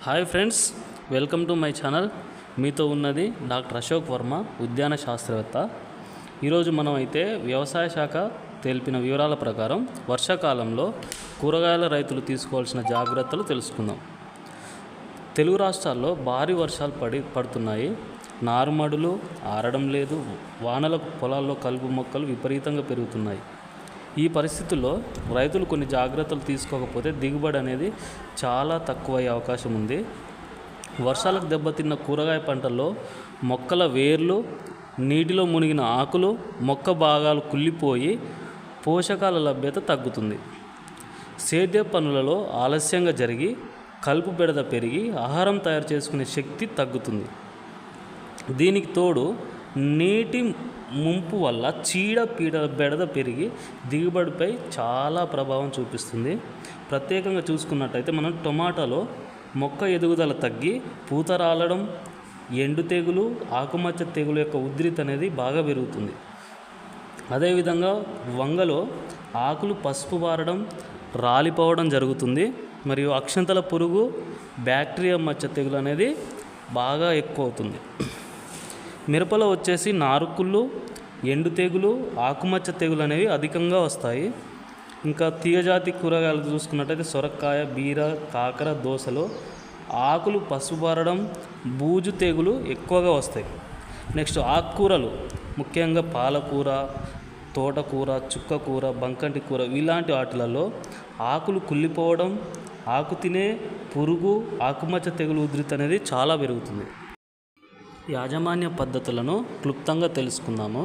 Hi friends, welcome to my channel. మీతో ఉన్నది doctor Ashok Varma, ఉద్యాన శాస్త్రవేత్త. ఈరోజు మనం అయితే వ్యవసాయ శాఖ తెలిపిన వివరాల ప్రకారం వర్షాకాలంలో కూరగాయల రైతులు తీసుకోవాల్సిన జాగ్రత్తలు తెలుసుకుందాం. తెలుగు రాష్ట్రాల్లో భారీ వర్షాలు పడుతున్నాయి. నారుమడులు ఆరడం లేదు. వానలకు పొలాల్లో కలుపు మొక్కలు విపరీతంగా పెరుగుతున్నాయి. ఈ పరిస్థితుల్లో రైతులు కొన్ని జాగ్రత్తలు తీసుకోకపోతే దిగుబడి అనేది చాలా తక్కువయ్యే అవకాశం ఉంది. వర్షాలకు దెబ్బతిన్న కూరగాయ పంటల్లో మొక్కల వేర్లు, నీటిలో మునిగిన ఆకులు, మొక్క భాగాలు కుళ్ళిపోయి పోషకాల లభ్యత తగ్గుతుంది. సేద్య పనులలో ఆలస్యంగా జరిగి కలుపు బెడద పెరిగి ఆహారం తయారు చేసుకునే శక్తి తగ్గుతుంది. దీనికి తోడు నీటి ముంపు వల్ల చీడపీడల బెడద పెరిగి దిగుబడిపై చాలా ప్రభావం చూపిస్తుంది. ప్రత్యేకంగా చూసుకున్నట్టయితే మనం టొమాటోలో మొక్క ఎదుగుదల తగ్గి పూత రాలడం, ఎండు తెగులు, ఆకుమచ్చ తెగులు యొక్క ఉధృతి అనేది బాగా పెరుగుతుంది. అదేవిధంగా వంగలో ఆకులు పసుపు బారడం, రాలిపోవడం జరుగుతుంది. మరియు అక్షంతల పురుగు, బ్యాక్టీరియా మచ్చ తెగులు అనేది బాగా ఎక్కువ అవుతుంది. మిరపలో వచ్చేసి నారుకుళ్ళు, ఎండు తెగులు, ఆకుమచ్చ తెగులు అనేవి అధికంగా వస్తాయి. ఇంకా తీగజాతి కూరగాయలు చూసుకున్నట్టయితే సొరకాయ, బీర, కాకర, దోసలో ఆకులు పసుబారడం, బూజు తెగులు ఎక్కువగా వస్తాయి. నెక్స్ట్ ఆకుకూరలు, ముఖ్యంగా పాలకూర, తోటకూర, చుక్కకూర, బంకంటి కూర ఇలాంటి వాటిలలో ఆకులు కుళ్ళిపోవడం, ఆకు తినే పురుగు, ఆకుమచ్చ తెగులు ఉధృతి అనేది చాలా పెరుగుతుంది. యాజమాన్య పద్ధతులను క్లుప్తంగా తెలుసుకుందాము.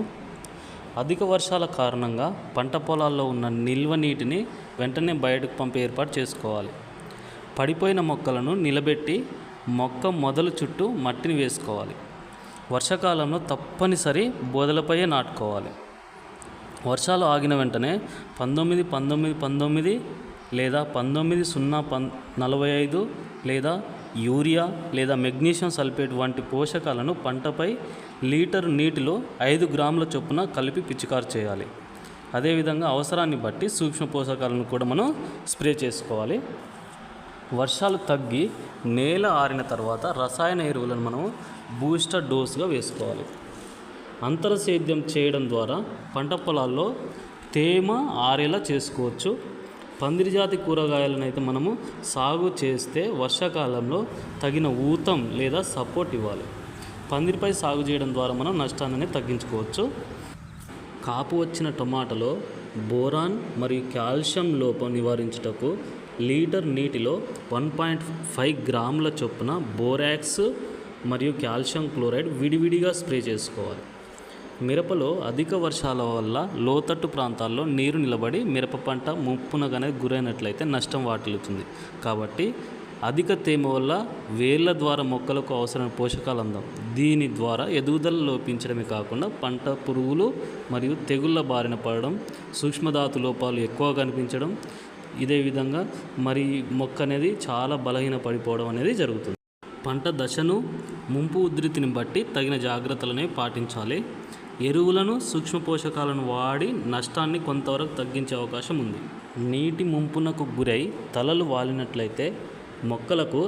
అధిక వర్షాల కారణంగా పంట పొలాల్లో ఉన్న నిల్వ నీటిని వెంటనే బయటకు పంపే ఏర్పాటు చేసుకోవాలి. పడిపోయిన మొక్కలను నిలబెట్టి మొక్క మొదలు చుట్టూ మట్టిని వేసుకోవాలి. వర్షాకాలంలో తప్పనిసరి బోదలపైయే నాటుకోవాలి. వర్షాలు ఆగిన వెంటనే 19-19-19 లేదా 19-0-45 లేదా యూరియా లేదా మెగ్నీషియం సల్ఫేట్ వంటి పోషకాలను పంటపై లీటర్ నీటిలో 5 గ్రాముల చొప్పున కలిపి పిచికారు చేయాలి. అదేవిధంగా అవసరాన్ని బట్టి సూక్ష్మ పోషకాలను కూడా మనం స్ప్రే చేసుకోవాలి. వర్షాలు తగ్గి నేల ఆరిన తర్వాత రసాయన ఎరువులను మనం బూస్టర్ డోస్గా వేసుకోవాలి. అంతర సేద్యం చేయడం ద్వారా పంట పొలాల్లో తేమ ఆరేలా చేసుకోవచ్చు. పందిరి జాతి కూరగాయలను అయితే మనము సాగు చేస్తే వర్షాకాలంలో తగిన ఊతం లేదా సపోర్ట్ ఇవ్వాలి. పందిరిపై సాగు చేయడం ద్వారా మనం నష్టాన్ని తగ్గించుకోవచ్చు. కాపు వచ్చిన టొమాటోలో బోరాన్ మరియు కాల్షియం లోపం నివారించుటకు లీటర్ నీటిలో 1.5 గ్రాముల చొప్పున బోరాక్స్ మరియు కాల్షియం క్లోరైడ్ విడివిడిగా స్ప్రే చేసుకోవాలి. మిరపలో అధిక వర్షాల వల్ల లోతట్టు ప్రాంతాల్లో నీరు నిలబడి మిరప పంట ముప్పునగానే గురైనట్లయితే నష్టం వాటిల్లుతుంది. కాబట్టి అధిక తేమ వల్ల వేర్ల ద్వారా మొక్కలకు అవసరమైన పోషకాలు అందం. దీని ద్వారా ఎదుగుదల లోపించడమే కాకుండా పంట పురుగులు మరియు తెగుళ్ళ బారిన పడడం, సూక్ష్మధాతు లోపాలు ఎక్కువ కనిపించడం, ఇదే విధంగా మరి మొక్క అనేది చాలా బలహీన పడిపోవడం అనేది జరుగుతుంది. పంట దశను, ముంపు ఉధృతిని బట్టి తగిన జాగ్రత్తలనే పాటించాలి. ఎరువులను, సూక్ష్మ పోషకాలను వాడి నష్టాన్ని కొంతవరకు తగ్గించే అవకాశం ఉంది. నీటి ముంపునకు గురై తలలు వాలినట్లయితే మొక్కలకు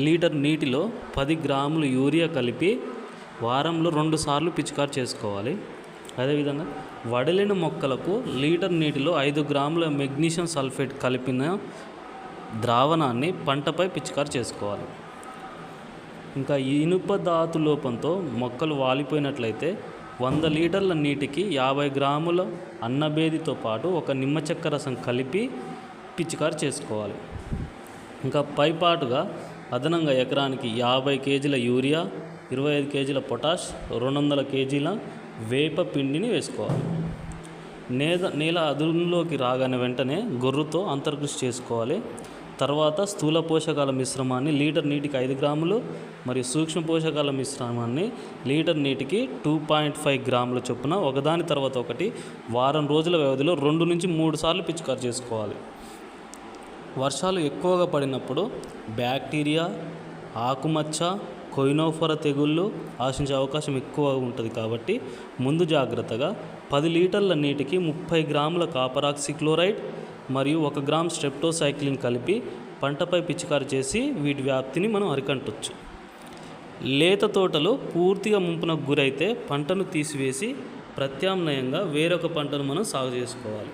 లీటర్ నీటిలో 10 గ్రాములు యూరియా కలిపి వారంలో 2 సార్లు పిచికారు చేసుకోవాలి. అదేవిధంగా వడలిన మొక్కలకు లీటర్ నీటిలో 5 గ్రాముల మెగ్నీషియం సల్ఫేట్ కలిపిన ద్రావణాన్ని పంటపై పిచికారు చేసుకోవాలి. ఇంకా ఇనుప ధాతు లోపంతో మొక్కలు వాలిపోయినట్లయితే 100 లీటర్ల నీటికి 50 గ్రాముల అన్నబేదితో పాటు 1 నిమ్మ చెక్క రసం కలిపి పిచికారు చేసుకోవాలి. ఇంకా పైపాటుగా అదనంగా ఎకరానికి 50 కేజీల యూరియా, 25 కేజీల పొటాష్, 200 కేజీల వేప పిండిని వేసుకోవాలి. నేల అదునులోకి రాగానే వెంటనే గొర్రుతో అంతర్కృషి చేసుకోవాలి. తర్వాత స్థూల పోషకాల మిశ్రమాన్ని లీటర్ నీటికి 5 గ్రాములు మరియు సూక్ష్మ పోషకాల మిశ్రమాన్ని లీటర్ నీటికి 2.5 గ్రాముల చొప్పున ఒకదాని తర్వాత ఒకటి వారం రోజుల వ్యవధిలో 2-3 సార్లు పిచికారు చేసుకోవాలి. వర్షాలు ఎక్కువగా పడినప్పుడు బ్యాక్టీరియా, ఆకుమచ్చ, కొయినోఫోరా తెగుళ్ళు ఆశించే అవకాశం ఎక్కువ ఉంటుంది. కాబట్టి ముందు జాగ్రత్తగా 10 లీటర్ల నీటికి 30 గ్రాముల కాపరాక్సిక్లోరైడ్ మరియు 1 గ్రామ్ స్ట్రెప్టోసైక్లిన్ కలిపి పంటపై పిచికారి చేసి వీటి వ్యాప్తిని మనం అరికట్టవచ్చు. లేత తోటలో పూర్తిగా ముంపునకు గురైతే పంటను తీసివేసి ప్రత్యామ్నాయంగా వేరొక పంటను మనం సాగు చేసుకోవాలి.